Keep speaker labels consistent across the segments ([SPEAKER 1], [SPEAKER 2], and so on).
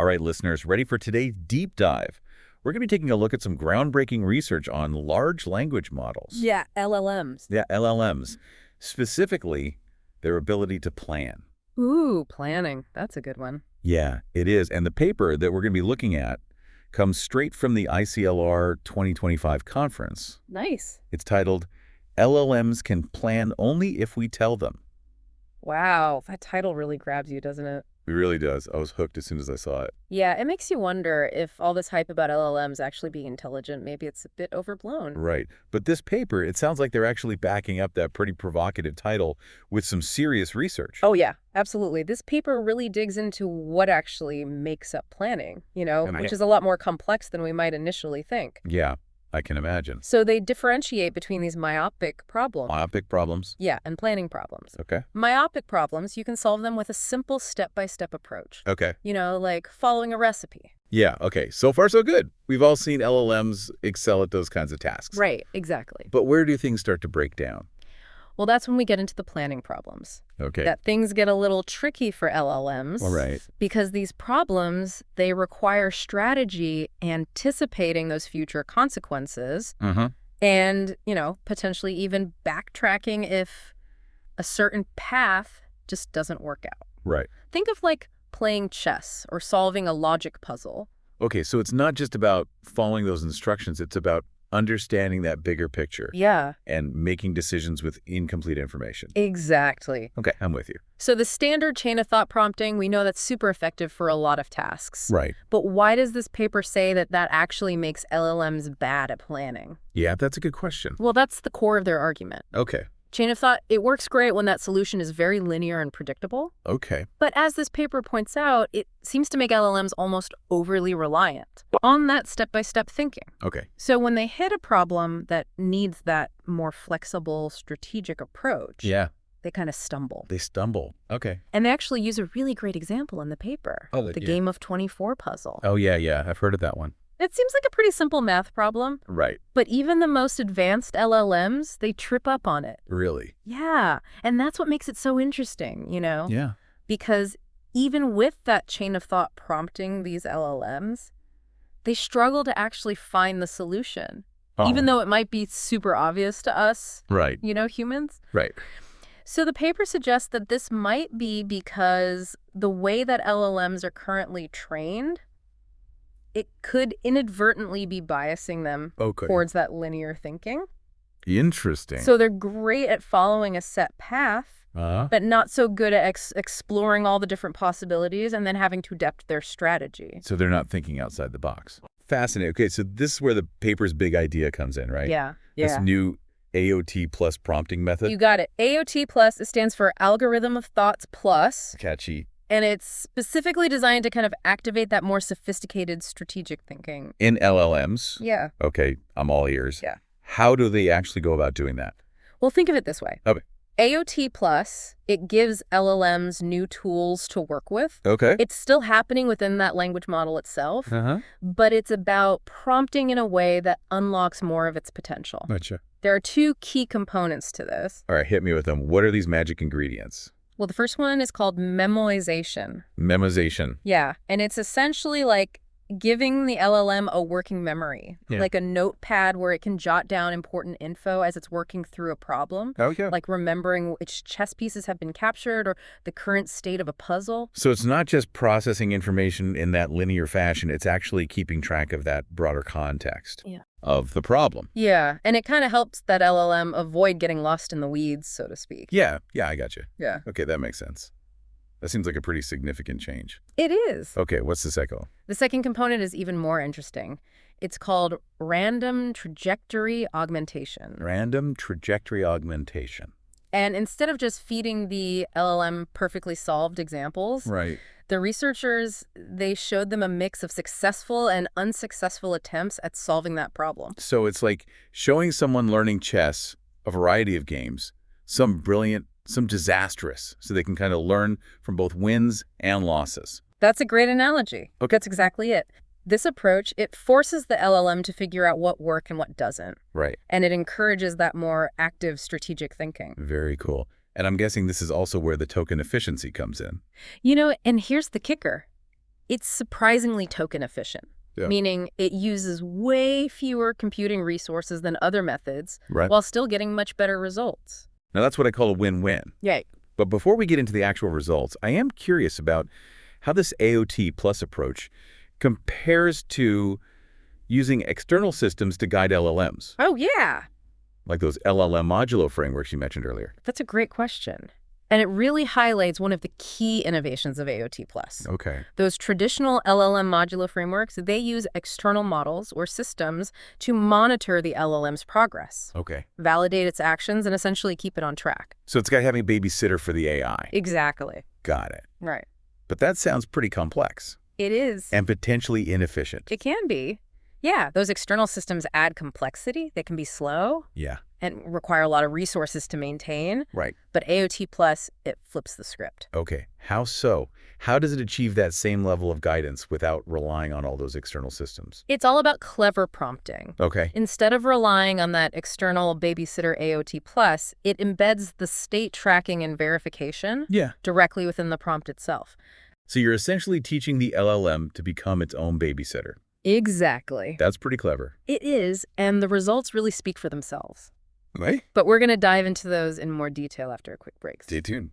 [SPEAKER 1] All right, listeners, ready for today's deep dive? We're going to be taking a look at some groundbreaking research on large language models.
[SPEAKER 2] Yeah, LLMs.
[SPEAKER 1] Yeah, LLMs. Specifically, their ability to plan.
[SPEAKER 2] Ooh, planning. That's a good one.
[SPEAKER 1] Yeah, it is. And the paper that we're going to be looking at comes straight from the ICLR 2025 conference.
[SPEAKER 2] Nice.
[SPEAKER 1] It's titled, LLMs Can Plan Only If We Tell Them.
[SPEAKER 2] Wow, that title really grabs you, doesn't it?
[SPEAKER 1] It really does. I was hooked as soon as I saw it.
[SPEAKER 2] Yeah, it makes you wonder if all this hype about LLMs actually being intelligent, maybe it's a bit overblown.
[SPEAKER 1] Right. But this paper, it sounds like they're actually backing up that pretty provocative title with some serious research.
[SPEAKER 2] Oh, yeah, absolutely. This paper really digs into what actually makes up planning, which is a lot more complex than we might initially think.
[SPEAKER 1] Yeah, I can imagine.
[SPEAKER 2] So they differentiate between these myopic problems.
[SPEAKER 1] Myopic problems?
[SPEAKER 2] Yeah, and planning problems.
[SPEAKER 1] Okay.
[SPEAKER 2] Myopic problems, you can solve them with a simple step-by-step approach.
[SPEAKER 1] Okay.
[SPEAKER 2] Like following a recipe.
[SPEAKER 1] Yeah, okay. So far, so good. We've all seen LLMs excel at those kinds of tasks.
[SPEAKER 2] Right, exactly.
[SPEAKER 1] But where do things start to break down?
[SPEAKER 2] Well, that's when we get into the planning problems.
[SPEAKER 1] Okay.
[SPEAKER 2] That things get a little tricky for LLMs.
[SPEAKER 1] All right.
[SPEAKER 2] Because these problems, they require strategy, anticipating those future consequences, and, potentially even backtracking if a certain path just doesn't work out.
[SPEAKER 1] Right.
[SPEAKER 2] Think of like playing chess or solving a logic puzzle.
[SPEAKER 1] Okay, so it's not just about following those instructions. It's about understanding that bigger picture.
[SPEAKER 2] Yeah.
[SPEAKER 1] And making decisions with incomplete information.
[SPEAKER 2] Exactly.
[SPEAKER 1] Okay, I'm with you.
[SPEAKER 2] So the standard chain of thought prompting, we know that's super effective for a lot of tasks.
[SPEAKER 1] Right.
[SPEAKER 2] But why does this paper say that that actually makes LLMs bad at planning?
[SPEAKER 1] Yeah, that's a good question.
[SPEAKER 2] Well, that's the core of their argument.
[SPEAKER 1] Okay.
[SPEAKER 2] Chain of thought, it works great when that solution is very linear and predictable.
[SPEAKER 1] Okay.
[SPEAKER 2] But as this paper points out, it seems to make LLMs almost overly reliant on that step-by-step thinking.
[SPEAKER 1] Okay.
[SPEAKER 2] So when they hit a problem that needs that more flexible, strategic approach,
[SPEAKER 1] Yeah.
[SPEAKER 2] they kind of stumble.
[SPEAKER 1] They stumble. Okay.
[SPEAKER 2] And they actually use a really great example in the paper, the Game of 24 puzzle.
[SPEAKER 1] Oh, yeah. I've heard of that one.
[SPEAKER 2] It seems like a pretty simple math problem.
[SPEAKER 1] Right.
[SPEAKER 2] But even the most advanced LLMs, they trip up on it.
[SPEAKER 1] Really?
[SPEAKER 2] Yeah. And that's what makes it so interesting,
[SPEAKER 1] Yeah.
[SPEAKER 2] Because even with that chain of thought prompting these LLMs, they struggle to actually find the solution, even though it might be super obvious to us,
[SPEAKER 1] Right.
[SPEAKER 2] Humans.
[SPEAKER 1] Right.
[SPEAKER 2] So the paper suggests that this might be because the way that LLMs are currently trained, it could inadvertently be biasing them towards that linear thinking.
[SPEAKER 1] Interesting.
[SPEAKER 2] So they're great at following a set path, but not so good at exploring all the different possibilities and then having to adapt their strategy.
[SPEAKER 1] So they're not thinking outside the box. Fascinating. Okay, so this is where the paper's big idea comes in, right?
[SPEAKER 2] Yeah.
[SPEAKER 1] This new AOT plus prompting method.
[SPEAKER 2] You got it. AOT plus, it stands for Algorithm of Thoughts Plus.
[SPEAKER 1] Catchy.
[SPEAKER 2] And it's specifically designed to kind of activate that more sophisticated strategic thinking.
[SPEAKER 1] In LLMs?
[SPEAKER 2] Yeah.
[SPEAKER 1] Okay, I'm all ears.
[SPEAKER 2] Yeah.
[SPEAKER 1] How do they actually go about doing that?
[SPEAKER 2] Well, think of it this way.
[SPEAKER 1] Okay.
[SPEAKER 2] AOT Plus, it gives LLMs new tools to work with.
[SPEAKER 1] Okay.
[SPEAKER 2] It's still happening within that language model itself, but it's about prompting in a way that unlocks more of its potential.
[SPEAKER 1] Gotcha.
[SPEAKER 2] There are two key components to this.
[SPEAKER 1] All right, hit me with them. What are these magic ingredients?
[SPEAKER 2] Well, the first one is called memoization.
[SPEAKER 1] Memoization.
[SPEAKER 2] Yeah, and it's essentially like giving the LLM a working memory, like a notepad where it can jot down important info as it's working through a problem.
[SPEAKER 1] Oh, yeah.
[SPEAKER 2] Like remembering which chess pieces have been captured or the current state of a puzzle.
[SPEAKER 1] So it's not just processing information in that linear fashion, it's actually keeping track of that broader context of the problem.
[SPEAKER 2] Yeah, and it kind of helps that LLM avoid getting lost in the weeds, so to speak.
[SPEAKER 1] Yeah, I got you.
[SPEAKER 2] Yeah.
[SPEAKER 1] Okay, that makes sense. That seems like a pretty significant change.
[SPEAKER 2] It is.
[SPEAKER 1] Okay, what's the second one?
[SPEAKER 2] The second component is even more interesting. It's called random trajectory augmentation.
[SPEAKER 1] Random trajectory augmentation.
[SPEAKER 2] And instead of just feeding the LLM perfectly solved examples, the researchers, they showed them a mix of successful and unsuccessful attempts at solving that problem.
[SPEAKER 1] So it's like showing someone learning chess a variety of games, some brilliant, some disastrous, so they can kind of learn from both wins and losses.
[SPEAKER 2] That's a great analogy.
[SPEAKER 1] Okay.
[SPEAKER 2] That's exactly it. This approach, it forces the LLM to figure out what works and what doesn't.
[SPEAKER 1] Right.
[SPEAKER 2] And it encourages that more active strategic thinking.
[SPEAKER 1] Very cool. And I'm guessing this is also where the token efficiency comes in.
[SPEAKER 2] And here's the kicker. It's surprisingly token efficient, meaning it uses way fewer computing resources than other methods while still getting much better results.
[SPEAKER 1] Now, that's what I call a win-win.
[SPEAKER 2] Right.
[SPEAKER 1] But before we get into the actual results, I am curious about how this AOT plus approach compares to using external systems to guide LLMs.
[SPEAKER 2] Oh, yeah.
[SPEAKER 1] Like those LLM-Modulo frameworks you mentioned earlier.
[SPEAKER 2] That's a great question. And it really highlights one of the key innovations of AOT+.
[SPEAKER 1] Okay.
[SPEAKER 2] Those traditional LLM-Modulo frameworks, they use external models or systems to monitor the LLM's progress, validate its actions, and essentially keep it on track.
[SPEAKER 1] So it's got having a babysitter for the AI.
[SPEAKER 2] Exactly.
[SPEAKER 1] Got it.
[SPEAKER 2] Right.
[SPEAKER 1] But that sounds pretty complex.
[SPEAKER 2] It is.
[SPEAKER 1] And potentially inefficient.
[SPEAKER 2] It can be. Yeah, those external systems add complexity. They can be slow.
[SPEAKER 1] Yeah.
[SPEAKER 2] And require a lot of resources to maintain.
[SPEAKER 1] Right.
[SPEAKER 2] But AOT Plus, it flips the script.
[SPEAKER 1] Okay. How so? How does it achieve that same level of guidance without relying on all those external systems?
[SPEAKER 2] It's all about clever prompting.
[SPEAKER 1] Okay.
[SPEAKER 2] Instead of relying on that external babysitter AOT Plus, it embeds the state tracking and verification directly within the prompt itself.
[SPEAKER 1] So you're essentially teaching the LLM to become its own babysitter.
[SPEAKER 2] Exactly.
[SPEAKER 1] That's pretty clever.
[SPEAKER 2] It is, and the results really speak for themselves.
[SPEAKER 1] Right?
[SPEAKER 2] But we're going to dive into those in more detail after a quick break.
[SPEAKER 1] Stay tuned.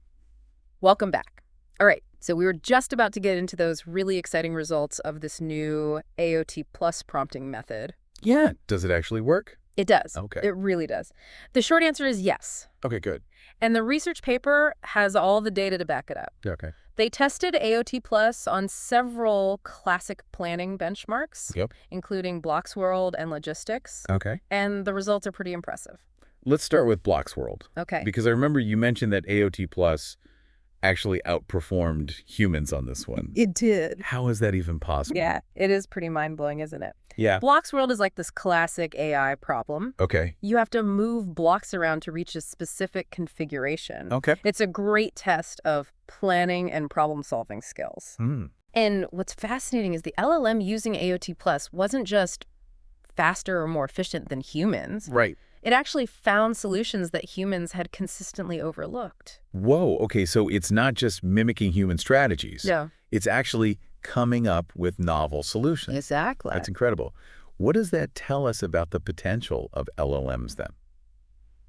[SPEAKER 2] Welcome back. All right, so we were just about to get into those really exciting results of this new AOT Plus prompting method.
[SPEAKER 1] Yeah. Does it actually work?
[SPEAKER 2] It does.
[SPEAKER 1] Okay.
[SPEAKER 2] It really does. The short answer is yes.
[SPEAKER 1] Okay, good.
[SPEAKER 2] And the research paper has all the data to back it up.
[SPEAKER 1] Okay.
[SPEAKER 2] They tested AOT Plus on several classic planning benchmarks, including Blocks World and logistics.
[SPEAKER 1] Okay.
[SPEAKER 2] And the results are pretty impressive.
[SPEAKER 1] Let's start with Blocks World.
[SPEAKER 2] Okay.
[SPEAKER 1] Because I remember you mentioned that AOT Plus actually outperformed humans on this one.
[SPEAKER 2] It did.
[SPEAKER 1] How is that even possible?
[SPEAKER 2] Yeah, it is pretty mind-blowing, isn't it?
[SPEAKER 1] Yeah.
[SPEAKER 2] Blocks World is like this classic AI problem.
[SPEAKER 1] Okay.
[SPEAKER 2] You have to move blocks around to reach a specific configuration.
[SPEAKER 1] Okay.
[SPEAKER 2] It's a great test of planning and problem-solving skills. And what's fascinating is the LLM using AOT Plus wasn't just faster or more efficient than humans.
[SPEAKER 1] Right.
[SPEAKER 2] It actually found solutions that humans had consistently overlooked.
[SPEAKER 1] Whoa. Okay, so it's not just mimicking human strategies.
[SPEAKER 2] Yeah.
[SPEAKER 1] It's actually coming up with novel solutions.
[SPEAKER 2] Exactly.
[SPEAKER 1] That's incredible. What does that tell us about the potential of LLMs then?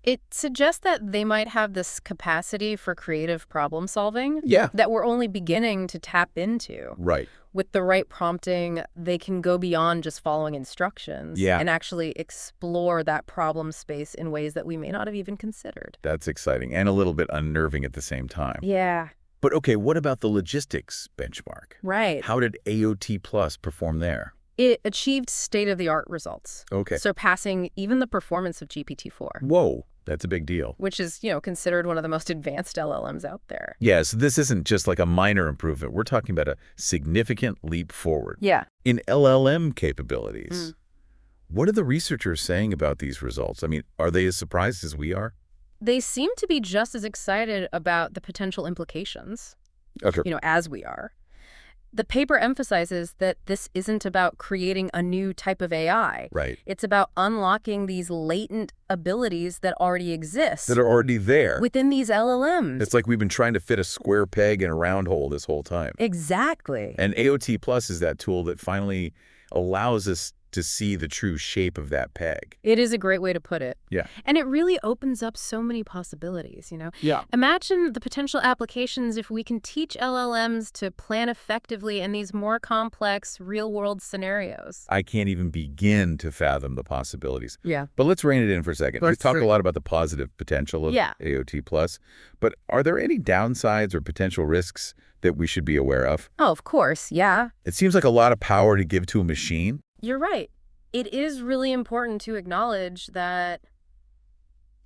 [SPEAKER 2] It suggests that they might have this capacity for creative problem solving that we're only beginning to tap into.
[SPEAKER 1] Right.
[SPEAKER 2] With the right prompting, they can go beyond just following instructions and actually explore that problem space in ways that we may not have even considered.
[SPEAKER 1] That's exciting and a little bit unnerving at the same time.
[SPEAKER 2] Yeah.
[SPEAKER 1] But okay, what about the logistics benchmark?
[SPEAKER 2] Right.
[SPEAKER 1] How did AOT Plus perform there?
[SPEAKER 2] It achieved state-of-the-art results, surpassing even the performance of GPT-4.
[SPEAKER 1] Whoa, that's a big deal.
[SPEAKER 2] Which is, considered one of the most advanced LLMs out there.
[SPEAKER 1] Yeah, so this isn't just like a minor improvement. We're talking about a significant leap forward.
[SPEAKER 2] Yeah.
[SPEAKER 1] In LLM capabilities. What are the researchers saying about these results? I mean, are they as surprised as we are?
[SPEAKER 2] They seem to be just as excited about the potential implications, as we are. The paper emphasizes that this isn't about creating a new type of AI.
[SPEAKER 1] Right.
[SPEAKER 2] It's about unlocking these latent abilities that already exist.
[SPEAKER 1] That are already there.
[SPEAKER 2] Within these LLMs.
[SPEAKER 1] It's like we've been trying to fit a square peg in a round hole this whole time.
[SPEAKER 2] Exactly.
[SPEAKER 1] And AOT Plus is that tool that finally allows us to see the true shape of that peg.
[SPEAKER 2] It is a great way to put it.
[SPEAKER 1] Yeah.
[SPEAKER 2] And it really opens up so many possibilities,
[SPEAKER 1] Yeah.
[SPEAKER 2] Imagine the potential applications if we can teach LLMs to plan effectively in these more complex real-world scenarios.
[SPEAKER 1] I can't even begin to fathom the possibilities.
[SPEAKER 2] Yeah.
[SPEAKER 1] But let's rein it in for a second. We've talked a lot about the positive potential of AOT Plus, but are there any downsides or potential risks that we should be aware of?
[SPEAKER 2] Oh, of course, yeah.
[SPEAKER 1] It seems like a lot of power to give to a machine.
[SPEAKER 2] You're right. It is really important to acknowledge that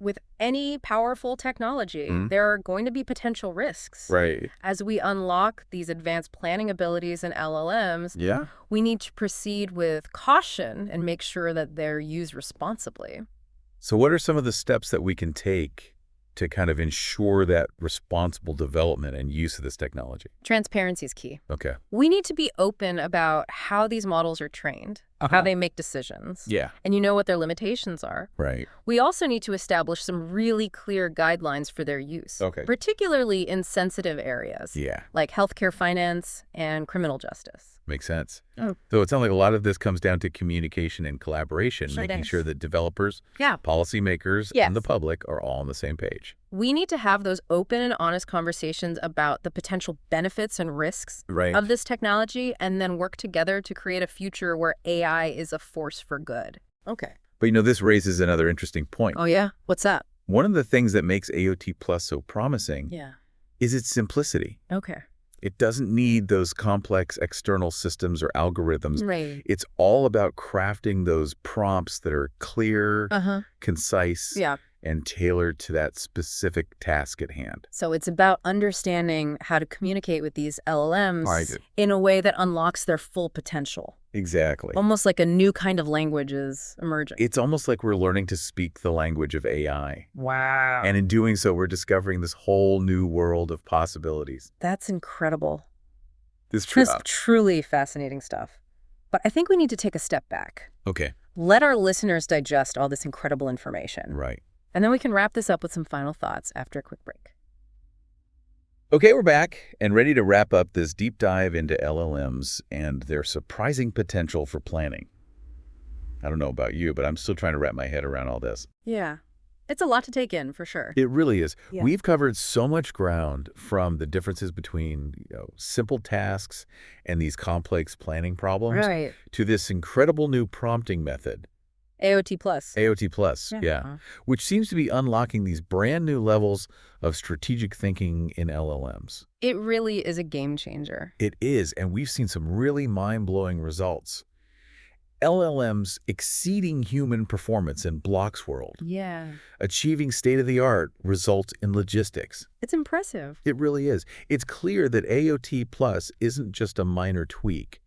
[SPEAKER 2] with any powerful technology, there are going to be potential risks.
[SPEAKER 1] Right.
[SPEAKER 2] As we unlock these advanced planning abilities in LLMs, we need to proceed with caution and make sure that they're used responsibly.
[SPEAKER 1] So what are some of the steps that we can take to kind of ensure that responsible development and use of this technology?
[SPEAKER 2] Transparency is key.
[SPEAKER 1] Okay.
[SPEAKER 2] We need to be open about how these models are trained, how they make decisions.
[SPEAKER 1] Yeah.
[SPEAKER 2] And you know what their limitations are.
[SPEAKER 1] Right.
[SPEAKER 2] We also need to establish some really clear guidelines for their use, particularly in sensitive areas, like healthcare finance and criminal justice.
[SPEAKER 1] Makes sense. So it sounds like a lot of this comes down to communication and collaboration, making sure that developers, policymakers, and the public are all on the same page.
[SPEAKER 2] We need to have those open and honest conversations about the potential benefits and risks of this technology, and then work together to create a future where AI is a force for good. Okay.
[SPEAKER 1] But this raises another interesting point.
[SPEAKER 2] Oh, yeah? What's that?
[SPEAKER 1] One of the things that makes AOT Plus so promising is its simplicity.
[SPEAKER 2] Okay.
[SPEAKER 1] It doesn't need those complex external systems or algorithms.
[SPEAKER 2] Right.
[SPEAKER 1] It's all about crafting those prompts that are clear, concise, and tailored to that specific task at hand.
[SPEAKER 2] So it's about understanding how to communicate with these LLMs in a way that unlocks their full potential.
[SPEAKER 1] Exactly.
[SPEAKER 2] Almost like a new kind of language is emerging.
[SPEAKER 1] It's almost like we're learning to speak the language of AI.
[SPEAKER 2] Wow.
[SPEAKER 1] And in doing so, we're discovering this whole new world of possibilities.
[SPEAKER 2] That's incredible.
[SPEAKER 1] This
[SPEAKER 2] is truly fascinating stuff. But I think we need to take a step back.
[SPEAKER 1] Okay.
[SPEAKER 2] Let our listeners digest all this incredible information.
[SPEAKER 1] Right.
[SPEAKER 2] And then we can wrap this up with some final thoughts after a quick break.
[SPEAKER 1] Okay, we're back and ready to wrap up this deep dive into LLMs and their surprising potential for planning. I don't know about you, but I'm still trying to wrap my head around all this.
[SPEAKER 2] Yeah. It's a lot to take in, for sure.
[SPEAKER 1] It really is. Yeah. We've covered so much ground, from the differences between simple tasks and these complex planning problems to this incredible new prompting method.
[SPEAKER 2] AOT Plus.
[SPEAKER 1] AOT Plus, which seems to be unlocking these brand new levels of strategic thinking in LLMs.
[SPEAKER 2] It really is a game changer.
[SPEAKER 1] It is, and we've seen some really mind-blowing results. LLMs exceeding human performance in Block's world.
[SPEAKER 2] Yeah.
[SPEAKER 1] Achieving state-of-the-art results in logistics.
[SPEAKER 2] It's impressive.
[SPEAKER 1] It really is. It's clear that AOT Plus isn't just a minor tweak.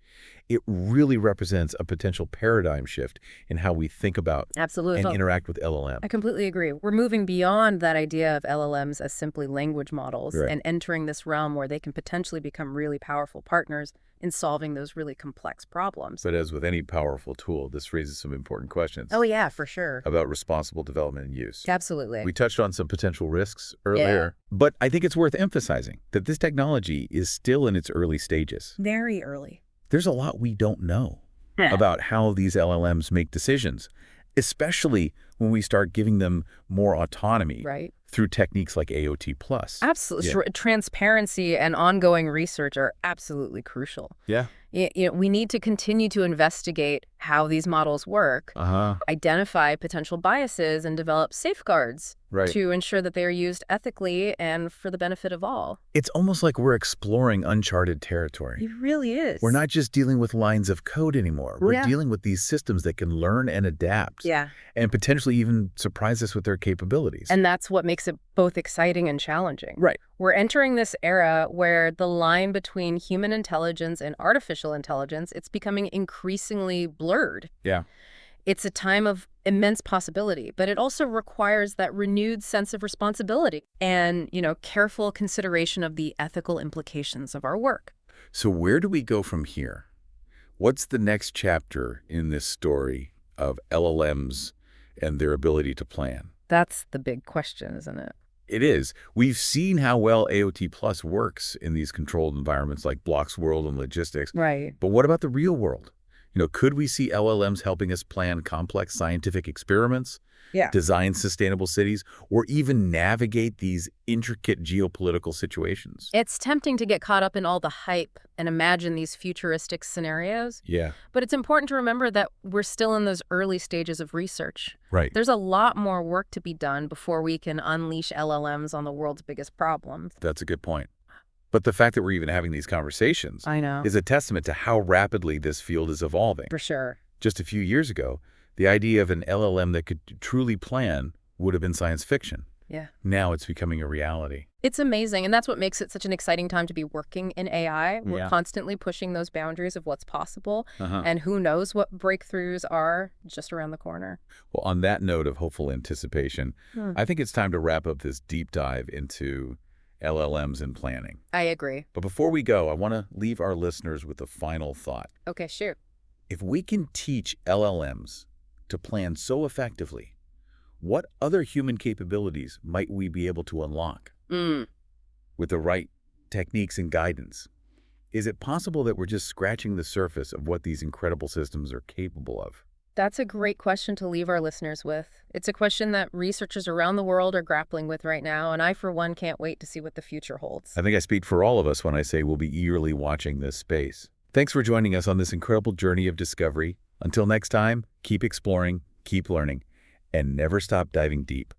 [SPEAKER 1] It really represents a potential paradigm shift in how we think about and interact with LLM.
[SPEAKER 2] I completely agree. We're moving beyond that idea of LLMs as simply language models and entering this realm where they can potentially become really powerful partners in solving those really complex problems.
[SPEAKER 1] But as with any powerful tool, this raises some important questions.
[SPEAKER 2] Oh, yeah, for sure.
[SPEAKER 1] About responsible development and use.
[SPEAKER 2] Absolutely.
[SPEAKER 1] We touched on some potential risks earlier, but I think it's worth emphasizing that this technology is still in its early stages.
[SPEAKER 2] Very early.
[SPEAKER 1] There's a lot we don't know about how these LLMs make decisions, especially when we start giving them more autonomy through techniques like AOT Plus.
[SPEAKER 2] Absolutely. Yeah. Transparency and ongoing research are absolutely crucial.
[SPEAKER 1] Yeah.
[SPEAKER 2] We need to continue to investigate how these models work, identify potential biases, and develop safeguards to ensure that they are used ethically and for the benefit of all.
[SPEAKER 1] It's almost like we're exploring uncharted territory.
[SPEAKER 2] It really is.
[SPEAKER 1] We're not just dealing with lines of code anymore. We're dealing with these systems that can learn and adapt. And potentially even surprise us with their capabilities.
[SPEAKER 2] And that's what makes it both exciting and challenging.
[SPEAKER 1] Right.
[SPEAKER 2] We're entering this era where the line between human intelligence and artificial intelligence, it's becoming increasingly blurred.
[SPEAKER 1] Yeah.
[SPEAKER 2] It's a time of immense possibility, but it also requires that renewed sense of responsibility and, careful consideration of the ethical implications of our work.
[SPEAKER 1] So where do we go from here? What's the next chapter in this story of LLMs and their ability to plan?
[SPEAKER 2] That's the big question, isn't it?
[SPEAKER 1] It is. We've seen how well AOT Plus works in these controlled environments like Block's world and logistics.
[SPEAKER 2] Right.
[SPEAKER 1] But what about the real world? Could we see LLMs helping us plan complex scientific experiments, design sustainable cities, or even navigate these intricate geopolitical situations?
[SPEAKER 2] It's tempting to get caught up in all the hype and imagine these futuristic scenarios.
[SPEAKER 1] Yeah.
[SPEAKER 2] But it's important to remember that we're still in those early stages of research.
[SPEAKER 1] Right.
[SPEAKER 2] There's a lot more work to be done before we can unleash LLMs on the world's biggest problems.
[SPEAKER 1] That's a good point. But the fact that we're even having these conversations is a testament to how rapidly this field is evolving.
[SPEAKER 2] For sure.
[SPEAKER 1] Just a few years ago, the idea of an LLM that could truly plan would have been science fiction.
[SPEAKER 2] Yeah.
[SPEAKER 1] Now it's becoming a reality.
[SPEAKER 2] It's amazing, and that's what makes it such an exciting time to be working in AI. We're constantly pushing those boundaries of what's possible, and who knows what breakthroughs are just around the corner.
[SPEAKER 1] Well, on that note of hopeful anticipation, I think it's time to wrap up this deep dive into LLMs and planning.
[SPEAKER 2] I agree.
[SPEAKER 1] But before we go, I want to leave our listeners with a final thought.
[SPEAKER 2] Okay, sure.
[SPEAKER 1] If we can teach LLMs to plan so effectively, what other human capabilities might we be able to unlock with the right techniques and guidance? Is it possible that we're just scratching the surface of what these incredible systems are capable of?
[SPEAKER 2] That's a great question to leave our listeners with. It's a question that researchers around the world are grappling with right now, and I, for one, can't wait to see what the future holds.
[SPEAKER 1] I think I speak for all of us when I say we'll be eagerly watching this space. Thanks for joining us on this incredible journey of discovery. Until next time, keep exploring, keep learning, and never stop diving deep.